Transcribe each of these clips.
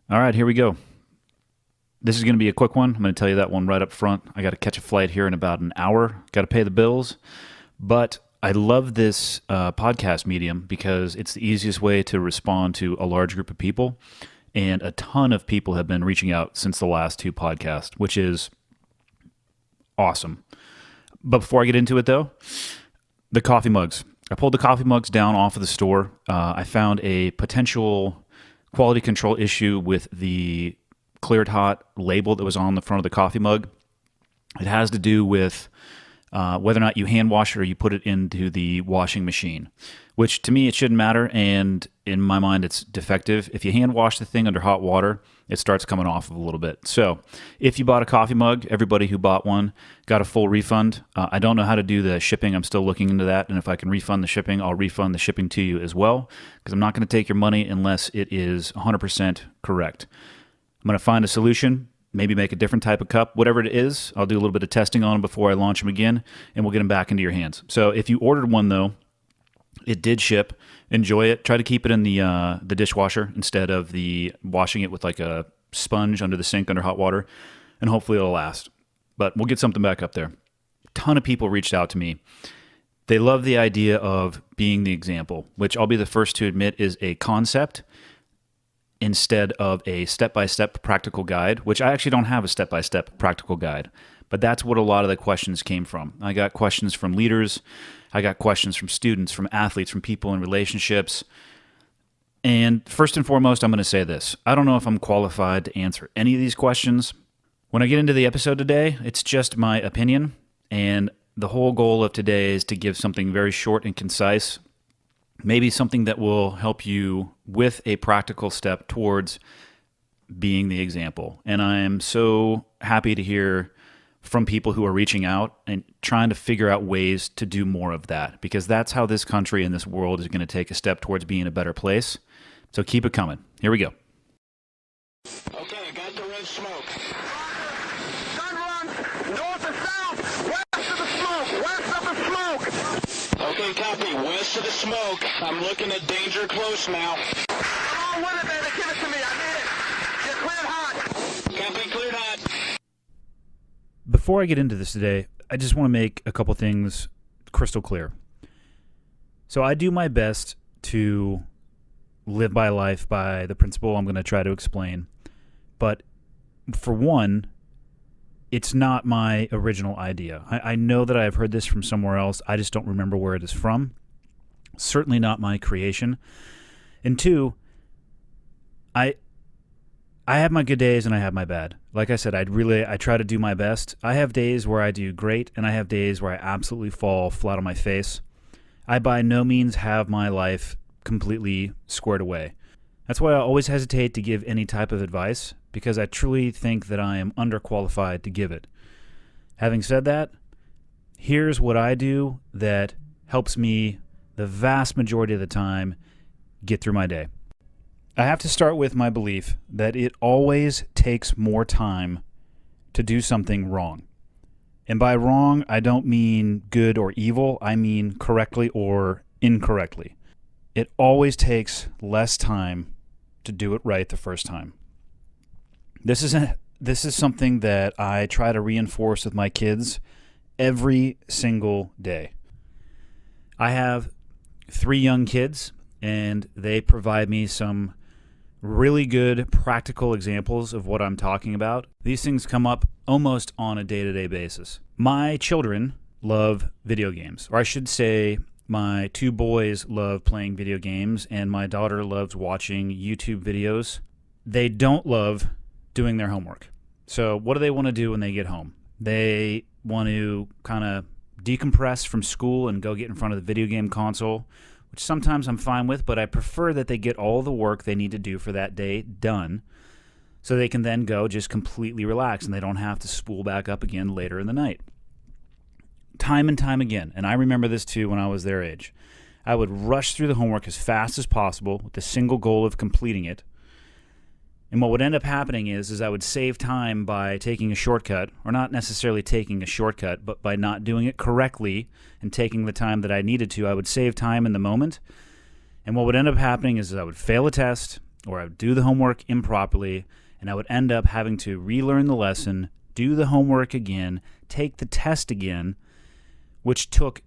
All right, here we go. This is going to be a quick one. I'm going to tell you that one right up front. I got to catch a flight here in about an hour. Got to pay the bills. But I love this podcast medium because it's the easiest way to respond to a large group of people. And a ton of people have been reaching out since the last two podcasts, which is awesome. But before I get into it, though, the coffee mugs. I pulled the coffee mugs down off of the store. I found a potential quality control issue with the Cleared Hot label that was on the front of the coffee mug. It has to do with whether or not you hand wash it or you put it into the washing machine, which to me it shouldn't matter, and in my mind it's defective. If you hand wash the thing under hot water, it starts coming off a little bit. So if you bought a coffee mug, everybody who bought one got a full refund. I don't know how to do the shipping. I'm still looking into that, and if I can refund the shipping, I'll refund the shipping to you as well, because I'm not going to take your money unless it is 100% correct. I'm going to find a solution, maybe make a different type of cup, whatever it is. I'll do a little bit of testing on them before I launch them again, and we'll get them back into your hands. So if you ordered one, though, it did ship. Enjoy it. Try to keep it in the dishwasher instead of the washing it with like a sponge under the sink under hot water, and hopefully it'll last. But we'll get something back up there. A ton of people reached out to me. They love the idea of being the example, which I'll be the first to admit is a concept instead of a step-by-step practical guide, which I actually don't have a step-by-step practical guide. But that's what a lot of the questions came from. I got questions from leaders. I got questions from students, from athletes, from people in relationships. And first and foremost, I'm going to say this. I don't know if I'm qualified to answer any of these questions. When I get into the episode today, it's just my opinion. And the whole goal of today is to give something very short and concise, maybe something that will help you with a practical step towards being the example. And I am so happy to hear from people who are reaching out and trying to figure out ways to do more of that, because that's how this country and this world is going to take a step towards being a better place. So keep it coming. Here we go. Okay, got the red smoke. Gun run, north or south, west of the smoke, west of the smoke. Okay, copy, west of the smoke. I'm looking at danger close now. Come on with it, baby, give it to me, I need it. Get cleared hot. Copy, cleared hot. Before I get into this today, I just want to make a couple things crystal clear. So I do my best to live my life by the principle I'm going to try to explain. But for one, it's not my original idea. I know that I've heard this from somewhere else. I just don't remember where it is from. Certainly not my creation. And two, I have my good days and I have my bad. Like I said, I try to do my best. I have days where I do great, and I have days where I absolutely fall flat on my face. I by no means have my life completely squared away. That's why I always hesitate to give any type of advice, because I truly think that I am underqualified to give it. Having said that, here's what I do that helps me the vast majority of the time get through my day. I have to start with my belief that it always takes more time to do something wrong. And by wrong, I don't mean good or evil. I mean correctly or incorrectly. It always takes less time to do it right the first time. This is something that I try to reinforce with my kids every single day. I have 3 young kids, and they provide me some really good practical examples of what I'm talking about. These things come up almost on a day-to-day basis. My children love video games, or I should say my 2 boys love playing video games, and my daughter loves watching YouTube videos. They don't love doing their homework. So what do they want to do when they get home? They want to kind of decompress from school and go get in front of the video game console, which sometimes I'm fine with, but I prefer that they get all the work they need to do for that day done so they can then go just completely relax and they don't have to spool back up again later in the night. Time and time again, and I remember this too when I was their age, I would rush through the homework as fast as possible with the single goal of completing it. And what would end up happening is I would save time by taking a shortcut, or not necessarily taking a shortcut, but by not doing it correctly and taking the time that I needed to. I would save time in the moment. And what would end up happening is I would fail a test, or I would do the homework improperly, and I would end up having to relearn the lesson, do the homework again, take the test again, which took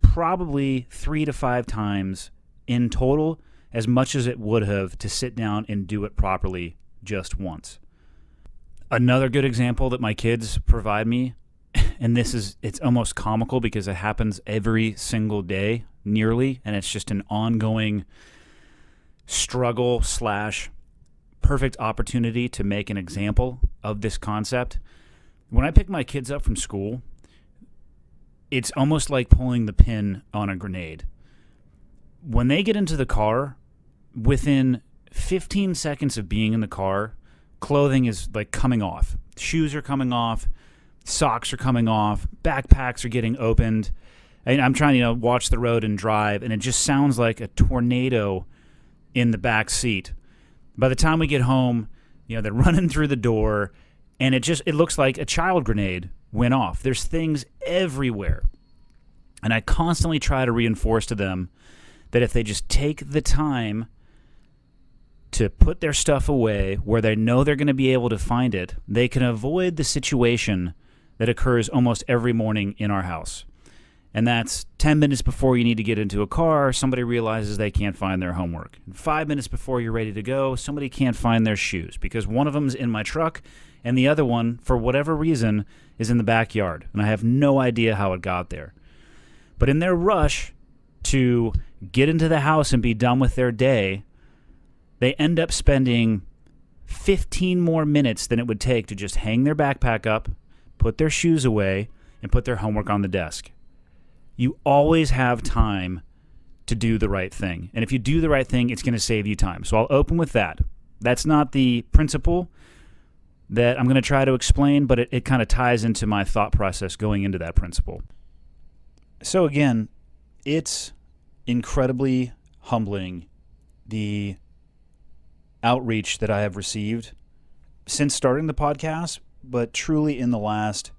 probably 3 to 5 times in total, as much as it would have to sit down and do it properly just once. Another good example that my kids provide me, and it's almost comical because it happens every single day, nearly, and it's just an ongoing struggle / perfect opportunity to make an example of this concept. When I pick my kids up from school, it's almost like pulling the pin on a grenade. When they get into the car, within 15 seconds of being in the car, clothing is like coming off. Shoes are coming off, socks are coming off, backpacks are getting opened. And I'm trying to watch the road and drive, and it just sounds like a tornado in the back seat. By the time we get home, they're running through the door, and it looks like a child grenade went off. There's things everywhere. And I constantly try to reinforce to them that if they just take the time to put their stuff away where they know they're going to be able to find it, they can avoid the situation that occurs almost every morning in our house. And that's 10 minutes before you need to get into a car, somebody realizes they can't find their homework. And 5 minutes before you're ready to go, somebody can't find their shoes because one of them's in my truck and the other one, for whatever reason, is in the backyard. And I have no idea how it got there. But in their rush to get into the house and be done with their day, they end up spending 15 more minutes than it would take to just hang their backpack up, put their shoes away, and put their homework on the desk. You always have time to do the right thing. And if you do the right thing, it's going to save you time. So I'll open with that. That's not the principle that I'm going to try to explain, but it kind of ties into my thought process going into that principle. So again, it's incredibly humbling, the outreach that I have received since starting the podcast, but truly in the last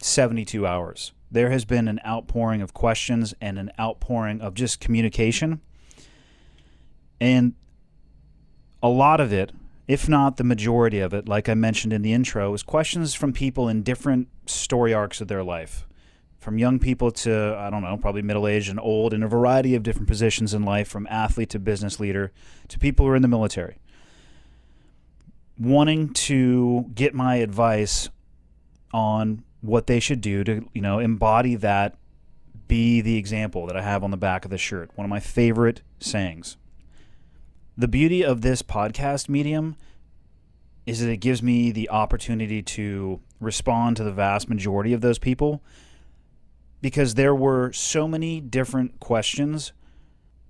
72 hours. There has been an outpouring of questions and an outpouring of just communication. And a lot of it, if not the majority of it, like I mentioned in the intro, is questions from people in different story arcs of their life. From young people to, I don't know, probably middle-aged and old, in a variety of different positions in life, from athlete to business leader to people who are in the military. Wanting to get my advice on what they should do to, embody that, be the example that I have on the back of the shirt. One of my favorite sayings. The beauty of this podcast medium is that it gives me the opportunity to respond to the vast majority of those people, because there were so many different questions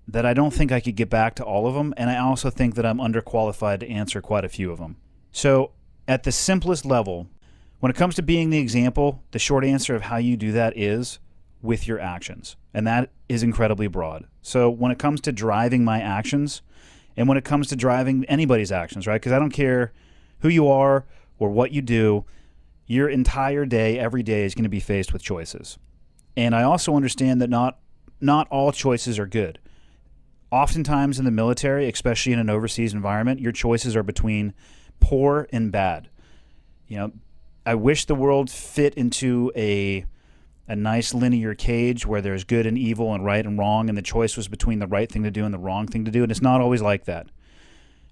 that I don't think I could get back to all of them, and I also think that I'm underqualified to answer quite a few of them. So at the simplest level, when it comes to being the example, the short answer of how you do that is with your actions. And that is incredibly broad. So when it comes to driving my actions, and when it comes to driving anybody's actions, right? Because I don't care who you are or what you do, your entire day, every day is going to be faced with choices. And I also understand that not all choices are good. Oftentimes in the military, especially in an overseas environment, your choices are between poor and bad. I wish the world fit into a nice linear cage where there's good and evil and right and wrong, and the choice was between the right thing to do and the wrong thing to do, and it's not always like that.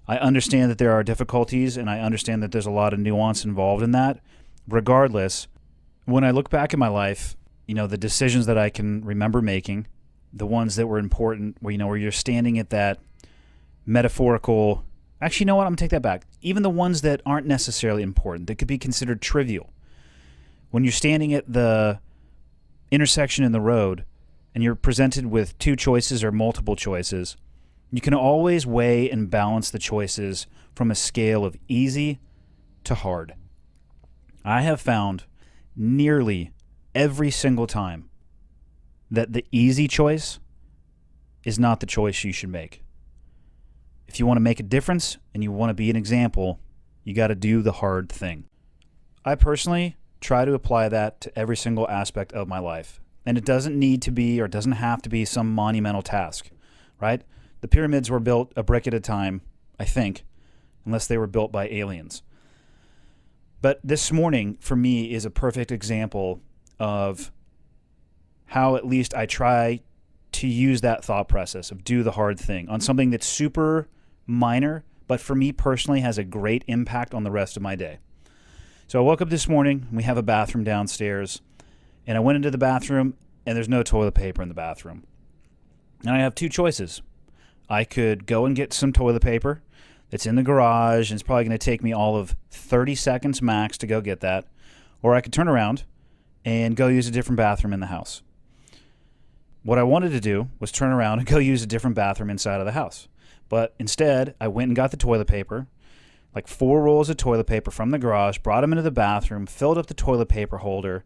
I understand that there are difficulties, and I understand that there's a lot of nuance involved in that. Regardless, when I look back at my life, the decisions that I can remember making, the ones that were important, where you're standing at that metaphorical. Actually, you know what? I'm going to take that back. Even the ones that aren't necessarily important, that could be considered trivial. When you're standing at the intersection in the road and you're presented with two choices or multiple choices, you can always weigh and balance the choices from a scale of easy to hard. I have found nearly every single time that the easy choice is not the choice you should make. If you want to make a difference and you want to be an example, you got to do the hard thing. I personally try to apply that to every single aspect of my life. And it doesn't need to be or doesn't have to be some monumental task, right? The pyramids were built a brick at a time, I think, unless they were built by aliens. But this morning, for me, is a perfect example of how at least I try to use that thought process of do the hard thing on something that's super minor, but for me personally has a great impact on the rest of my day. So I woke up this morning, we have a bathroom downstairs, and I went into the bathroom, and there's no toilet paper in the bathroom. And I have two choices. I could go and get some toilet paper that's in the garage, and it's probably going to take me all of 30 seconds max to go get that, or I could turn around and go use a different bathroom in the house. What I wanted to do was turn around and go use a different bathroom inside of the house. But instead, I went and got the toilet paper, like 4 rolls of toilet paper from the garage, brought them into the bathroom, filled up the toilet paper holder,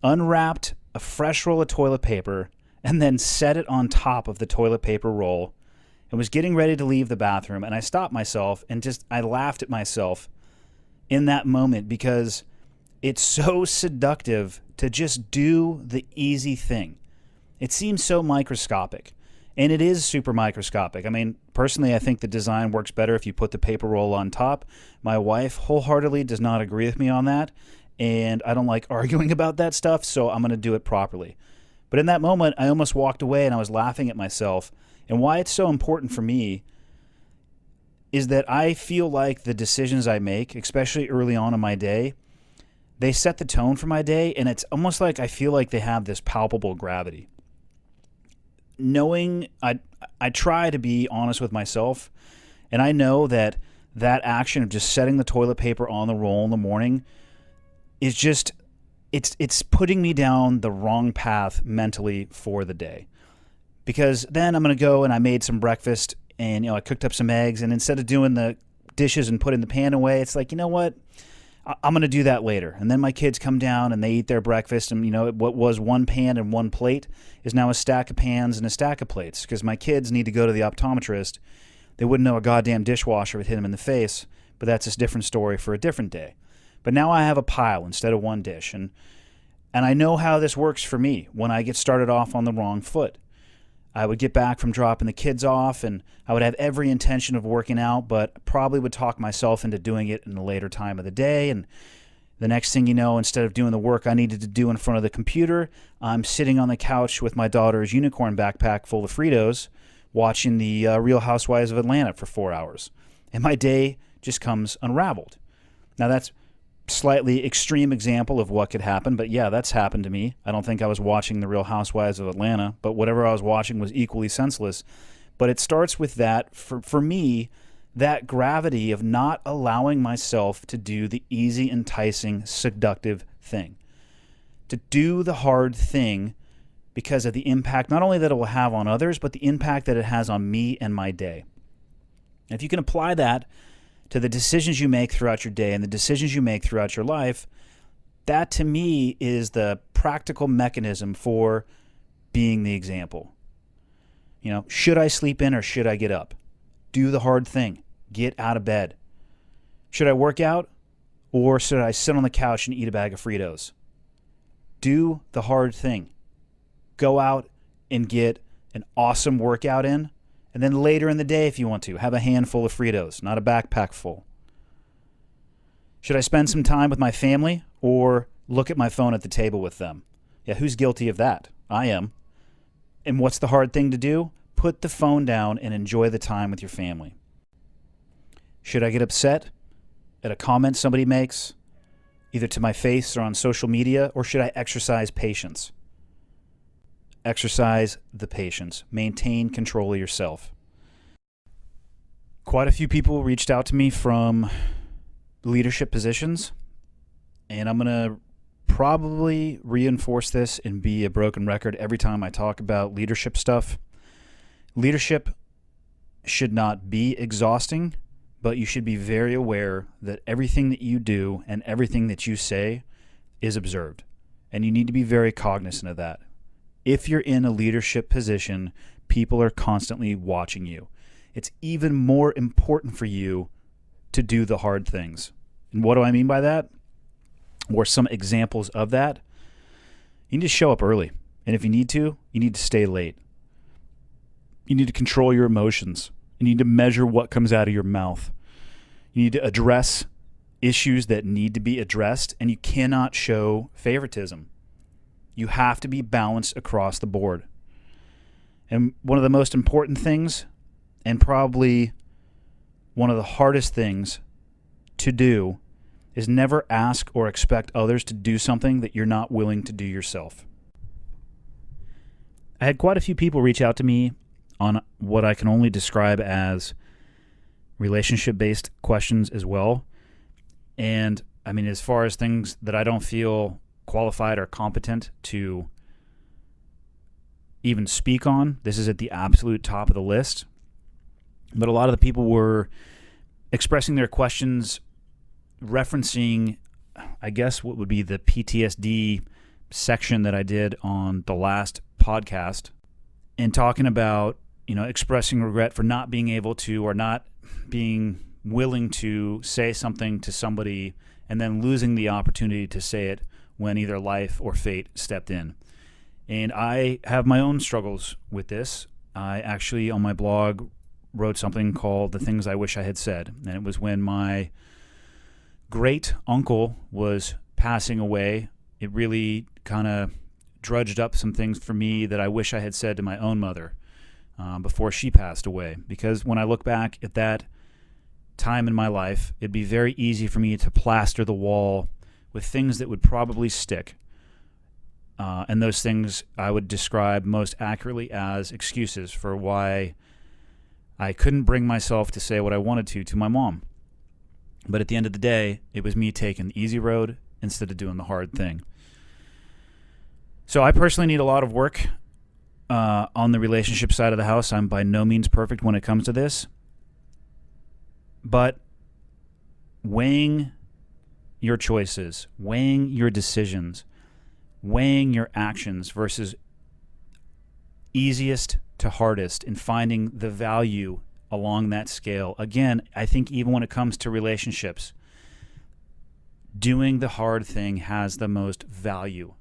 unwrapped a fresh roll of toilet paper, and then set it on top of the toilet paper roll, and was getting ready to leave the bathroom. And I stopped myself and I laughed at myself in that moment because it's so seductive to just do the easy thing. It seems so microscopic, and it is super microscopic. I mean, personally, I think the design works better if you put the paper roll on top. My wife wholeheartedly does not agree with me on that, and I don't like arguing about that stuff, so I'm going to do it properly. But in that moment, I almost walked away, and I was laughing at myself. And why it's so important for me is that I feel like the decisions I make, especially early on in my day, they set the tone for my day, and it's almost like I feel like they have this palpable gravity. Knowing I try to be honest with myself, and I know that action of just setting the toilet paper on the roll in the morning is just it's putting me down the wrong path mentally for the day. Because then I'm going to go and I made some breakfast, and I cooked up some eggs, and instead of doing the dishes and putting the pan away, it's like, you know what? I'm going to do that later. And then my kids come down and they eat their breakfast, and what was one pan and one plate is now a stack of pans and a stack of plates, because my kids need to go to the optometrist. They wouldn't know a goddamn dishwasher would hit them in the face, but that's a different story for a different day. But now I have a pile instead of one dish, and I know how this works for me when I get started off on the wrong foot. I would get back from dropping the kids off, and I would have every intention of working out, but probably would talk myself into doing it in a later time of the day. And the next thing you know, instead of doing the work I needed to do in front of the computer, I'm sitting on the couch with my daughter's unicorn backpack full of Fritos, watching the Real Housewives of Atlanta for 4 hours. And my day just comes unraveled. Now that's slightly extreme example of what could happen, but yeah, that's happened to me. I don't think I was watching the Real Housewives of Atlanta, but whatever I was watching was equally senseless. But it starts with that, for me, that gravity of not allowing myself to do the easy, enticing, seductive thing. To do the hard thing because of the impact, not only that it will have on others, but the impact that it has on me and my day. And if you can apply that to the decisions you make throughout your day and the decisions you make throughout your life, that to me is the practical mechanism for being the example. Should I sleep in or should I get up? Do the hard thing. Get out of bed. Should I work out or should I sit on the couch and eat a bag of Fritos? Do the hard thing. Go out and get an awesome workout in. And then later in the day, if you want to, have a handful of Fritos, not a backpack full. Should I spend some time with my family or look at my phone at the table with them? Yeah, who's guilty of that? I am. And what's the hard thing to do? Put the phone down and enjoy the time with your family. Should I get upset at a comment somebody makes, either to my face or on social media, or should I exercise patience? Exercise the patience. Maintain control of yourself. Quite a few people reached out to me from leadership positions, and I'm going to probably reinforce this and be a broken record every time I talk about leadership stuff. Leadership should not be exhausting, but you should be very aware that everything that you do and everything that you say is observed, and you need to be very cognizant of that. If you're in a leadership position, people are constantly watching you. It's even more important for you to do the hard things. And what do I mean by that? Or some examples of that? You need to show up early. And if you need to stay late. You need to control your emotions. You need to measure what comes out of your mouth. You need to address issues that need to be addressed, and you cannot show favoritism. You have to be balanced across the board. And one of the most important things, and probably one of the hardest things to do, is never ask or expect others to do something that you're not willing to do yourself. I had quite a few people reach out to me on what I can only describe as relationship-based questions as well. And I mean, as far as things that I don't feel qualified or competent to even speak on, this is at the absolute top of the list. But a lot of the people were expressing their questions referencing, I guess, what would be the PTSD section that I did on the last podcast, and talking about, expressing regret for not being able to, or not being willing to say something to somebody and then losing the opportunity to say it when either life or fate stepped in. And I have my own struggles with this. I actually, on my blog, wrote something called The Things I Wish I Had Said. And it was when my great uncle was passing away. It really kind of drudged up some things for me that I wish I had said to my own mother before she passed away. Because when I look back at that time in my life, it'd be very easy for me to plaster the wall with things that would probably stick. And those things I would describe most accurately as excuses for why I couldn't bring myself to say what I wanted to my mom. But at the end of the day, it was me taking the easy road instead of doing the hard thing. So I personally need a lot of work on the relationship side of the house. I'm by no means perfect when it comes to this. But weighing your choices, weighing your decisions, weighing your actions versus easiest to hardest, and finding the value along that scale. Again, I think even when it comes to relationships, doing the hard thing has the most value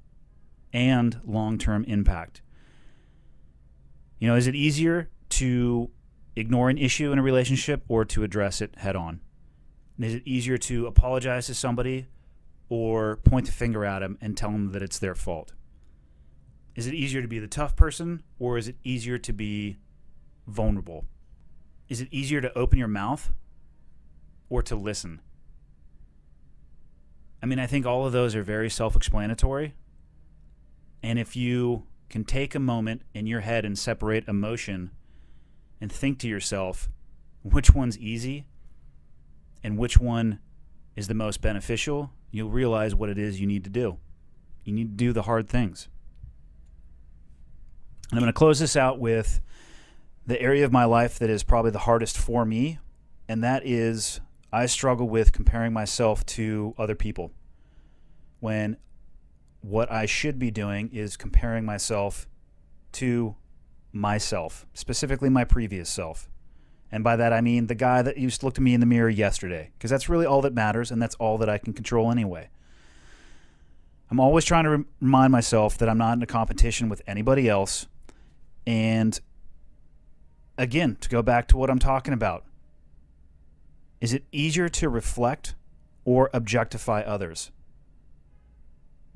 and long-term impact. Is it easier to ignore an issue in a relationship or to address it head on? Is it easier to apologize to somebody or point the finger at them and tell them that it's their fault? Is it easier to be the tough person, or is it easier to be vulnerable? Is it easier to open your mouth or to listen? I mean, I think all of those are very self-explanatory. And if you can take a moment in your head and separate emotion and think to yourself, which one's easy and which one is the most beneficial, you'll realize what it is you need to do. You need to do the hard things. And I'm going to close this out with the area of my life that is probably the hardest for me, and that is I struggle with comparing myself to other people, when what I should be doing is comparing myself to myself, specifically my previous self. And by that I mean the guy that used to look at me in the mirror yesterday, because that's really all that matters, and that's all that I can control anyway. I'm always trying to remind myself that I'm not in a competition with anybody else. And again, to go back to what I'm talking about, is it easier to reflect or objectify others?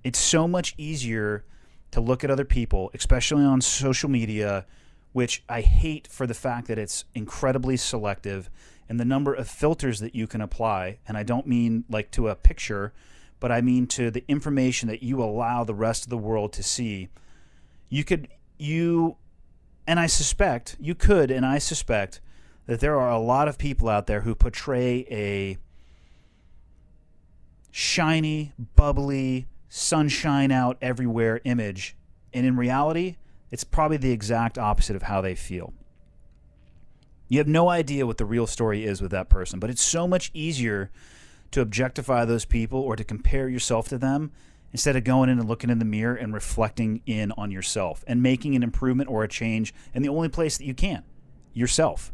It's so much easier to look at other people, especially on social media, which I hate for the fact that it's incredibly selective, and the number of filters that you can apply. And I don't mean like to a picture, but I mean to the information that you allow the rest of the world to see. I suspect that there are a lot of people out there who portray a shiny, bubbly, sunshine out everywhere image, and in reality, it's probably the exact opposite of how they feel. You have no idea what the real story is with that person, but it's so much easier to objectify those people or to compare yourself to them instead of going in and looking in the mirror and reflecting in on yourself and making an improvement or a change in the only place that you can, yourself.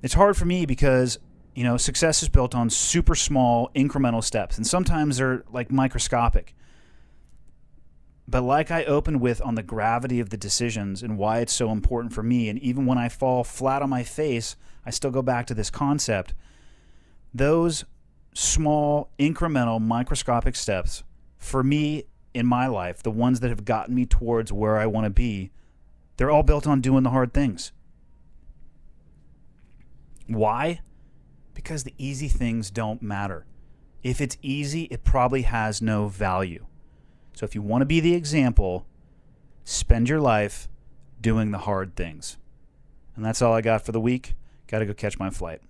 It's hard for me because success is built on super small incremental steps, and sometimes they're like microscopic. But like I opened with on the gravity of the decisions and why it's so important for me, and even when I fall flat on my face, I still go back to this concept. Those small, incremental, microscopic steps for me in my life, the ones that have gotten me towards where I want to be, they're all built on doing the hard things. Why? Because the easy things don't matter. If it's easy, it probably has no value. So if you want to be the example, spend your life doing the hard things. And that's all I got for the week. Got to go catch my flight.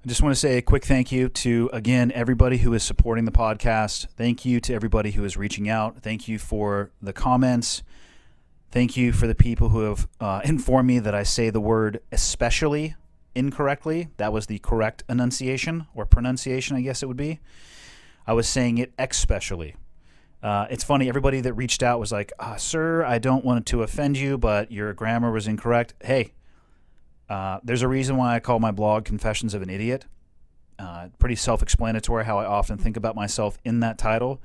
I just want to say a quick thank you to, again, everybody who is supporting the podcast. Thank you to everybody who is reaching out. Thank you for the comments. Thank you for the people who have informed me that I say the word especially incorrectly. That was the correct enunciation or pronunciation, I guess it would be. I was saying it especially. It's funny, everybody that reached out was like, sir, I don't want to offend you, but your grammar was incorrect. Hey, there's a reason why I call my blog Confessions of an Idiot. Pretty self-explanatory how I often think about myself in that title.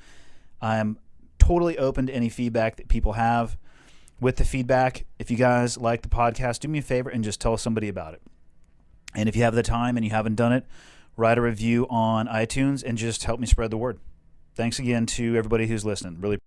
I'm totally open to any feedback that people have. With the feedback, if you guys like the podcast, do me a favor and just tell somebody about it. And if you have the time and you haven't done it, write a review on iTunes and just help me spread the word. Thanks again to everybody who's listening. Really